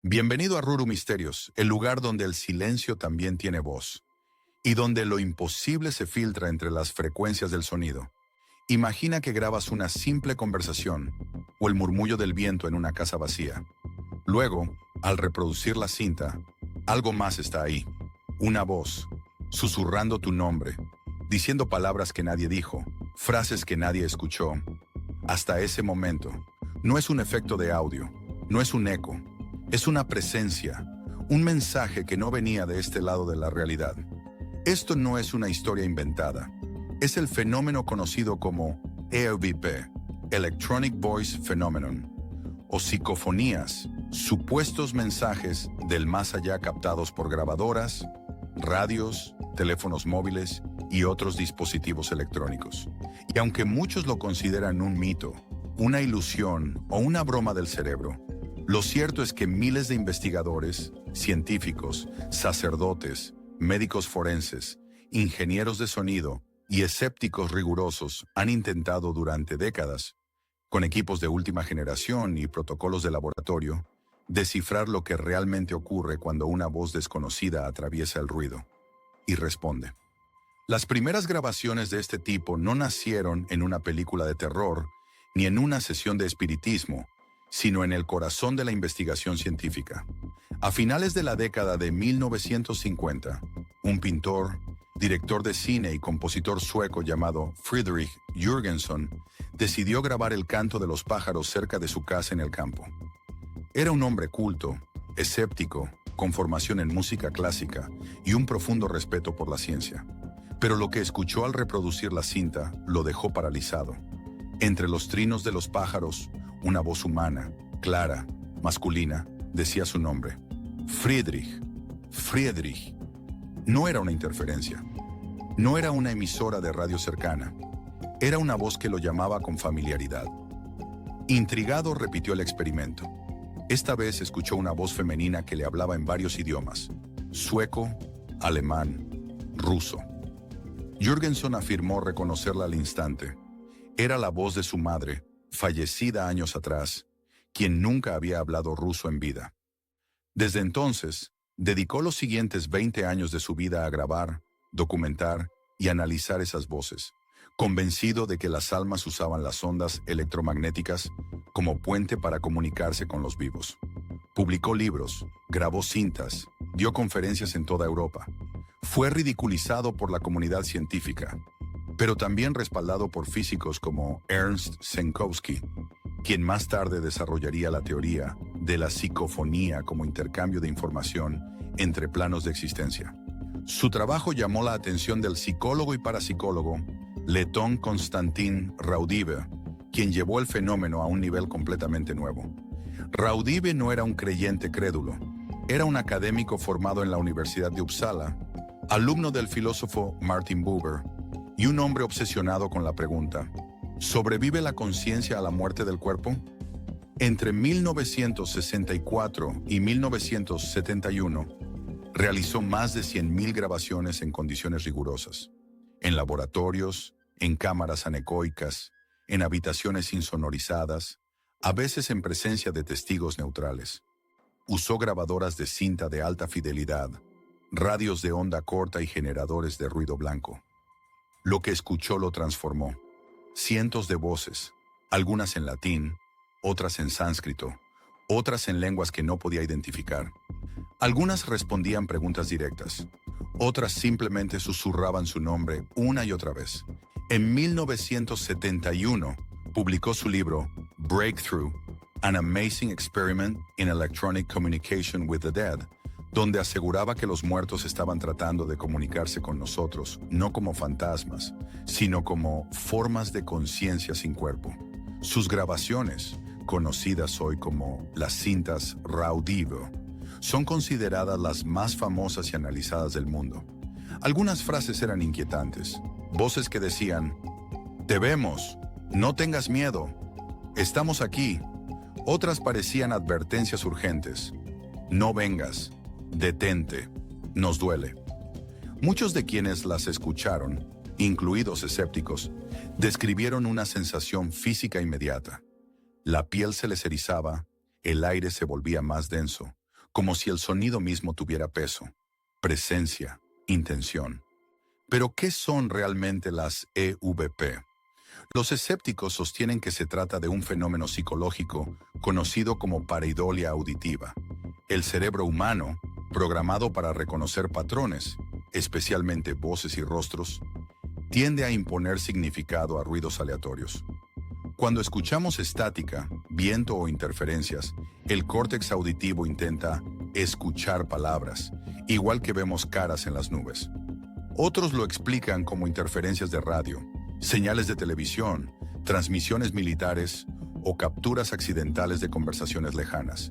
Bienvenido a Ruru Misterios, el lugar donde el silencio también tiene voz y donde lo imposible se filtra entre las frecuencias del sonido. Imagina que grabas una simple conversación o el murmullo del viento en una casa vacía. Luego, al reproducir la cinta, algo más está ahí. Una voz, susurrando tu nombre, diciendo palabras que nadie dijo, frases que nadie escuchó. Hasta ese momento, no es un efecto de audio, no es un eco, es una presencia, un mensaje que no venía de este lado de la realidad. Esto no es una historia inventada, es el fenómeno conocido como EVP, Electronic Voice Phenomenon, o psicofonías, supuestos mensajes del más allá captados por grabadoras, radios, teléfonos móviles y otros dispositivos electrónicos. Y aunque muchos lo consideran un mito, una ilusión o una broma del cerebro, lo cierto es que miles de investigadores, científicos, sacerdotes, médicos forenses, ingenieros de sonido y escépticos rigurosos han intentado durante décadas, con equipos de última generación y protocolos de laboratorio, descifrar lo que realmente ocurre cuando una voz desconocida atraviesa el ruido y responde. Las primeras grabaciones de este tipo no nacieron en una película de terror ni en una sesión de espiritismo, sino en el corazón de la investigación científica. A finales de la década de 1950, un pintor, director de cine y compositor sueco llamado Fredrik Jürgenson decidió grabar el canto de los pájaros cerca de su casa en el campo. Era un hombre culto, escéptico, con formación en música clásica y un profundo respeto por la ciencia. Pero lo que escuchó al reproducir la cinta lo dejó paralizado. Entre los trinos de los pájaros, una voz humana, clara, masculina, decía su nombre. Friedrich. Friedrich. No era una interferencia. No era una emisora de radio cercana. Era una voz que lo llamaba con familiaridad. Intrigado, repitió el experimento. Esta vez escuchó una voz femenina que le hablaba en varios idiomas: sueco, alemán, ruso. Jürgenson afirmó reconocerla al instante. Era la voz de su madre, fallecida años atrás, quien nunca había hablado ruso en vida. Desde entonces, dedicó los siguientes 20 años de su vida a grabar, documentar y analizar esas voces, convencido de que las almas usaban las ondas electromagnéticas como puente para comunicarse con los vivos. Publicó libros, grabó cintas, dio conferencias en toda Europa. Fue ridiculizado por la comunidad científica, pero también respaldado por físicos como Ernst Senkowski, quien más tarde desarrollaría la teoría de la psicofonía como intercambio de información entre planos de existencia. Su trabajo llamó la atención del psicólogo y parapsicólogo Letón Konstantin Raudive, quien llevó el fenómeno a un nivel completamente nuevo. Raudive no era un creyente crédulo, era un académico formado en la Universidad de Uppsala, alumno del filósofo Martin Buber, y un hombre obsesionado con la pregunta: ¿sobrevive la conciencia a la muerte del cuerpo? Entre 1964 y 1971, realizó más de 100.000 grabaciones en condiciones rigurosas, en laboratorios, en cámaras anecoicas, en habitaciones insonorizadas, a veces en presencia de testigos neutrales. Usó grabadoras de cinta de alta fidelidad, radios de onda corta y generadores de ruido blanco. Lo que escuchó lo transformó. Cientos de voces, algunas en latín, otras en sánscrito, otras en lenguas que no podía identificar. Algunas respondían preguntas directas, otras simplemente susurraban su nombre una y otra vez. En 1971, publicó su libro Breakthrough, An Amazing Experiment in Electronic Communication with the Dead, donde aseguraba que los muertos estaban tratando de comunicarse con nosotros, no como fantasmas, sino como formas de conciencia sin cuerpo. Sus grabaciones, conocidas hoy como las cintas Raudive, son consideradas las más famosas y analizadas del mundo. Algunas frases eran inquietantes, voces que decían: «Te vemos, no tengas miedo, estamos aquí». Otras parecían advertencias urgentes: «No vengas, detente, nos duele». Muchos de quienes las escucharon, incluidos escépticos, describieron una sensación física inmediata. La piel se les erizaba, el aire se volvía más denso, como si el sonido mismo tuviera peso, presencia, intención. Pero, ¿qué son realmente las EVP? Los escépticos sostienen que se trata de un fenómeno psicológico conocido como pareidolia auditiva. El cerebro humano, programado para reconocer patrones, especialmente voces y rostros, tiende a imponer significado a ruidos aleatorios. Cuando escuchamos estática, viento o interferencias, el córtex auditivo intenta escuchar palabras, igual que vemos caras en las nubes. Otros lo explican como interferencias de radio, señales de televisión, transmisiones militares o capturas accidentales de conversaciones lejanas.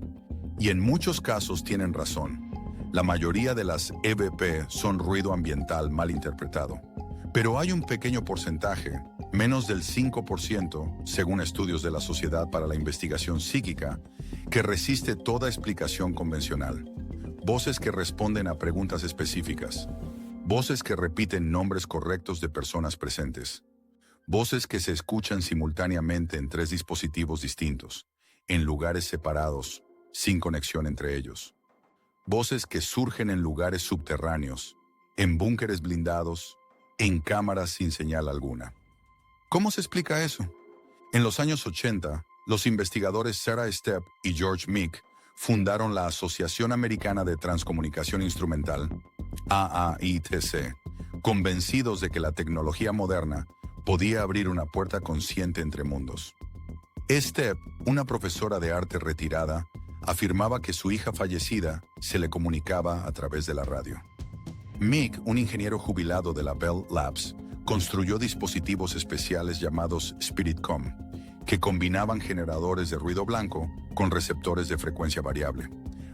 Y en muchos casos tienen razón. La mayoría de las EVP son ruido ambiental mal interpretado. Pero hay un pequeño porcentaje, menos del 5%, según estudios de la Sociedad para la Investigación Psíquica, que resiste toda explicación convencional. Voces que responden a preguntas específicas. Voces que repiten nombres correctos de personas presentes. Voces que se escuchan simultáneamente en 3 dispositivos distintos, en lugares separados, sin conexión entre ellos. Voces que surgen en lugares subterráneos, en búnkeres blindados, en cámaras sin señal alguna. ¿Cómo se explica eso? En los años 80, los investigadores Sarah Stepp y George Meek fundaron la Asociación Americana de Transcomunicación Instrumental, AAITC, convencidos de que la tecnología moderna podía abrir una puerta consciente entre mundos. Stepp, una profesora de arte retirada, afirmaba que su hija fallecida se le comunicaba a través de la radio. Meek, un ingeniero jubilado de la Bell Labs, construyó dispositivos especiales llamados SpiritCom, que combinaban generadores de ruido blanco con receptores de frecuencia variable.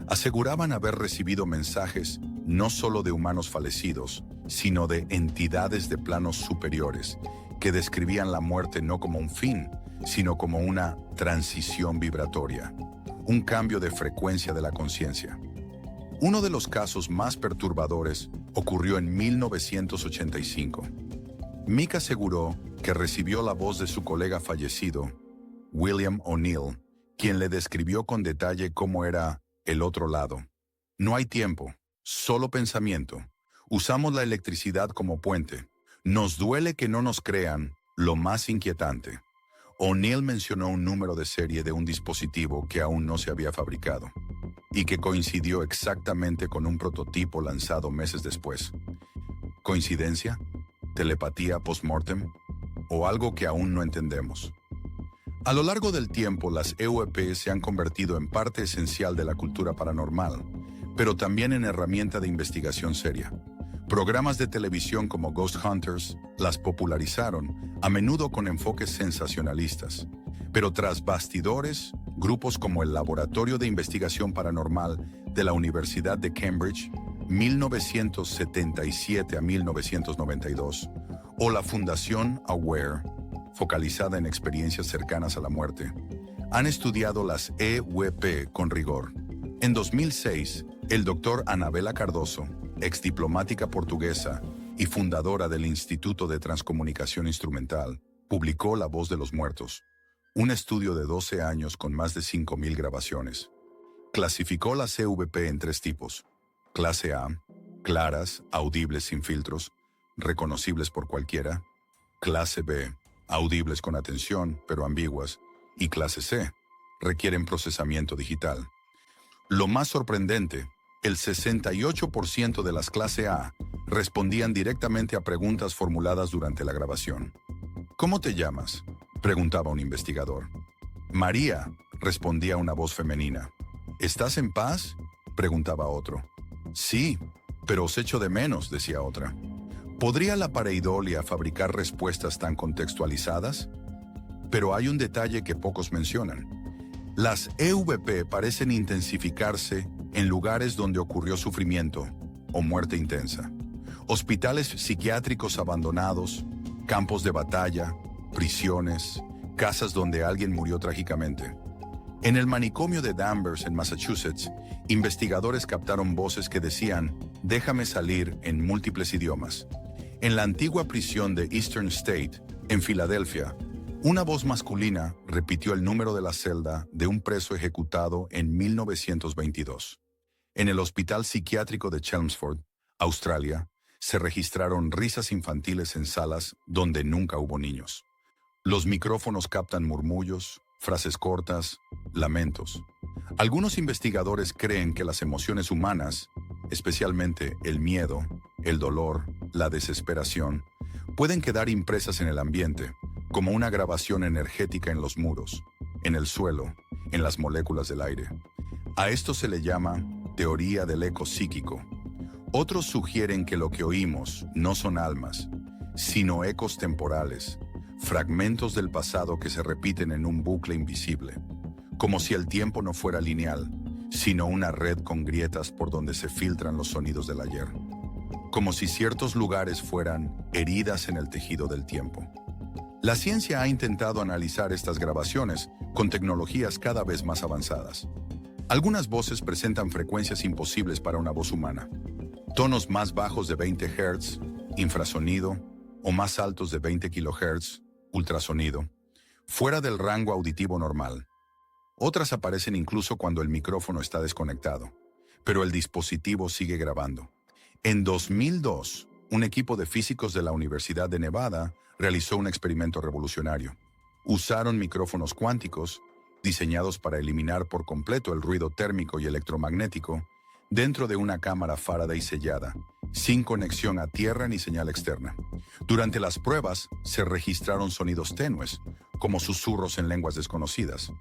Aseguraban haber recibido mensajes no solo de humanos fallecidos, sino de entidades de planos superiores, que describían la muerte no como un fin, sino como una transición vibratoria, un cambio de frecuencia de la conciencia. Uno de los casos más perturbadores ocurrió en 1985. Meek aseguró que recibió la voz de su colega fallecido, William O'Neill, quien le describió con detalle cómo era el otro lado. No hay tiempo, solo pensamiento. Usamos la electricidad como puente. Nos duele que no nos crean, lo más inquietante. O'Neill mencionó un número de serie de un dispositivo que aún no se había fabricado y que coincidió exactamente con un prototipo lanzado meses después. ¿Coincidencia? ¿Telepatía post-mortem? ¿O algo que aún no entendemos? A lo largo del tiempo, las EVP se han convertido en parte esencial de la cultura paranormal, pero también en herramienta de investigación seria. Programas de televisión como Ghost Hunters las popularizaron, a menudo con enfoques sensacionalistas. Pero tras bastidores, grupos como el Laboratorio de Investigación Paranormal de la Universidad de Cambridge, 1977 a 1992, o la Fundación Aware, focalizada en experiencias cercanas a la muerte, han estudiado las EVP con rigor. En 2006, el Dr. Anabela Cardoso, exdiplomática portuguesa y fundadora del Instituto de Transcomunicación Instrumental, publicó La Voz de los Muertos, un estudio de 12 años con más de 5.000 grabaciones. Clasificó las EVP en 3 tipos: clase A, claras, audibles sin filtros, reconocibles por cualquiera; clase B, audibles con atención, pero ambiguas; y clase C, requieren procesamiento digital. Lo más sorprendente, el 68% de las clase A respondían directamente a preguntas formuladas durante la grabación. ¿Cómo te llamas?, preguntaba un investigador. María, respondía una voz femenina. ¿Estás en paz?, preguntaba otro. Sí, pero os echo de menos, decía otra. ¿Podría la pareidolia fabricar respuestas tan contextualizadas? Pero hay un detalle que pocos mencionan. Las EVP parecen intensificarse en lugares donde ocurrió sufrimiento o muerte intensa. Hospitales psiquiátricos abandonados, campos de batalla, prisiones, casas donde alguien murió trágicamente. En el manicomio de Danvers, en Massachusetts, investigadores captaron voces que decían «déjame salir» en múltiples idiomas. En la antigua prisión de Eastern State, en Filadelfia, una voz masculina repitió el número de la celda de un preso ejecutado en 1922. En el Hospital Psiquiátrico de Chelmsford, Australia, se registraron risas infantiles en salas donde nunca hubo niños. Los micrófonos captan murmullos, frases cortas, lamentos. Algunos investigadores creen que las emociones humanas, especialmente el miedo, el dolor, la desesperación, pueden quedar impresas en el ambiente, como una grabación energética en los muros, en el suelo, en las moléculas del aire. A esto se le llama teoría del eco psíquico. Otros sugieren que lo que oímos no son almas, sino ecos temporales, fragmentos del pasado que se repiten en un bucle invisible, como si el tiempo no fuera lineal, sino una red con grietas por donde se filtran los sonidos del ayer, como si ciertos lugares fueran heridas en el tejido del tiempo. La ciencia ha intentado analizar estas grabaciones con tecnologías cada vez más avanzadas. Algunas voces presentan frecuencias imposibles para una voz humana, tonos más bajos de 20 Hz, infrasonido, o más altos de 20 kHz, ultrasonido, fuera del rango auditivo normal. Otras aparecen incluso cuando el micrófono está desconectado, pero el dispositivo sigue grabando. En 2002, un equipo de físicos de la Universidad de Nevada realizó un experimento revolucionario. Usaron micrófonos cuánticos, diseñados para eliminar por completo el ruido térmico y electromagnético, dentro de una cámara Faraday sellada, sin conexión a tierra ni señal externa. Durante las pruebas, se registraron sonidos tenues, como susurros en lenguas desconocidas.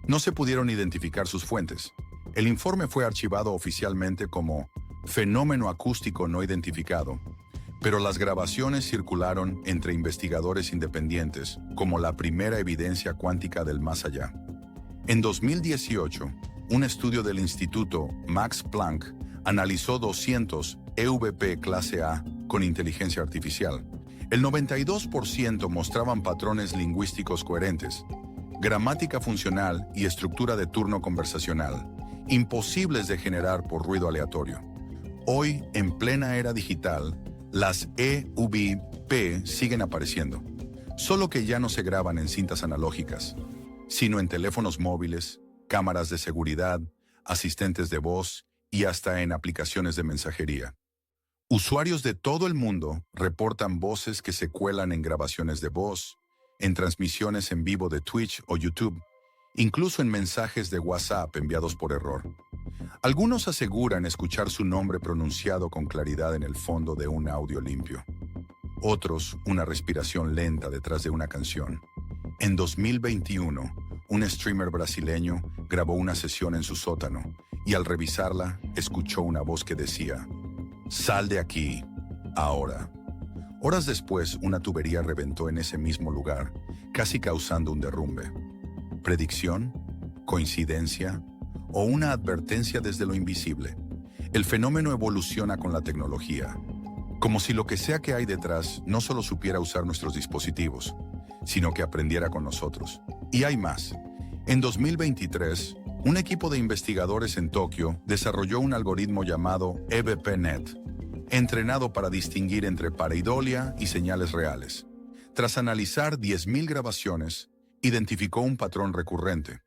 No se pudieron identificar sus fuentes. El informe fue archivado oficialmente como fenómeno acústico no identificado, pero las grabaciones circularon entre investigadores independientes como la primera evidencia cuántica del más allá. En 2018, un estudio del Instituto Max Planck analizó 200 EVP clase A con inteligencia artificial. El 92% mostraban patrones lingüísticos coherentes, gramática funcional y estructura de turno conversacional, imposibles de generar por ruido aleatorio. Hoy, en plena era digital, las EVP siguen apareciendo, solo que ya no se graban en cintas analógicas, sino en teléfonos móviles, cámaras de seguridad, asistentes de voz y hasta en aplicaciones de mensajería. Usuarios de todo el mundo reportan voces que se cuelan en grabaciones de voz, en transmisiones en vivo de Twitch o YouTube, incluso en mensajes de WhatsApp enviados por error. Algunos aseguran escuchar su nombre pronunciado con claridad en el fondo de un audio limpio. Otros, una respiración lenta detrás de una canción. En 2021, un streamer brasileño grabó una sesión en su sótano y al revisarla, escuchó una voz que decía: «Sal de aquí, ahora». Horas después, una tubería reventó en ese mismo lugar, casi causando un derrumbe. ¿Predicción? ¿Coincidencia? ¿O una advertencia desde lo invisible? El fenómeno evoluciona con la tecnología, como si lo que sea que hay detrás no solo supiera usar nuestros dispositivos, sino que aprendiera con nosotros. Y hay más. En 2023, un equipo de investigadores en Tokio desarrolló un algoritmo llamado EVPNet, entrenado para distinguir entre pareidolia y señales reales. Tras analizar 10.000 grabaciones, identificó un patrón recurrente.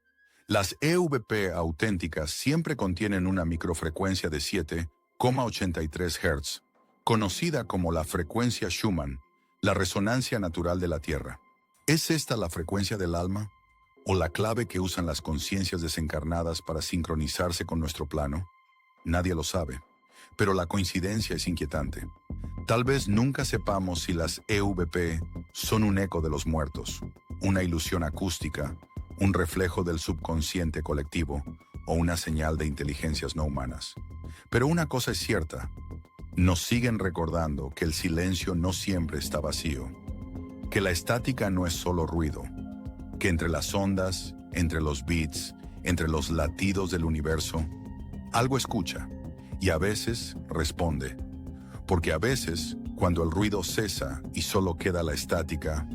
Las EVP auténticas siempre contienen una microfrecuencia de 7,83 Hz, conocida como la frecuencia Schumann, la resonancia natural de la Tierra. ¿Es esta la frecuencia del alma? ¿O la clave que usan las conciencias desencarnadas para sincronizarse con nuestro plano? Nadie lo sabe, pero la coincidencia es inquietante. Tal vez nunca sepamos si las EVP son un eco de los muertos, una ilusión acústica, un reflejo del subconsciente colectivo o una señal de inteligencias no humanas. Pero una cosa es cierta, nos siguen recordando que el silencio no siempre está vacío, que la estática no es solo ruido, que entre las ondas, entre los beats, entre los latidos del universo, algo escucha y a veces responde. Porque a veces, cuando el ruido cesa y solo queda la estática,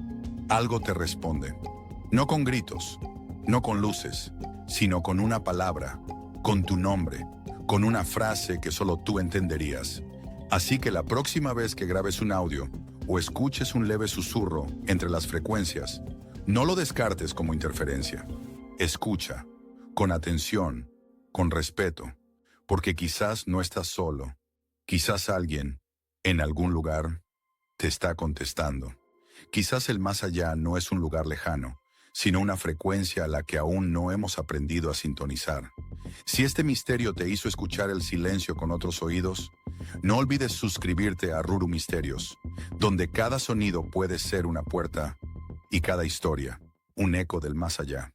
algo te responde. No con gritos, no con luces, sino con una palabra, con tu nombre, con una frase que solo tú entenderías. Así que la próxima vez que grabes un audio o escuches un leve susurro entre las frecuencias, no lo descartes como interferencia. Escucha, con atención, con respeto, porque quizás no estás solo. Quizás alguien, en algún lugar, te está contestando. Quizás el más allá no es un lugar lejano, sino una frecuencia a la que aún no hemos aprendido a sintonizar. Si este misterio te hizo escuchar el silencio con otros oídos, no olvides suscribirte a Ruru Misterios, donde cada sonido puede ser una puerta y cada historia un eco del más allá.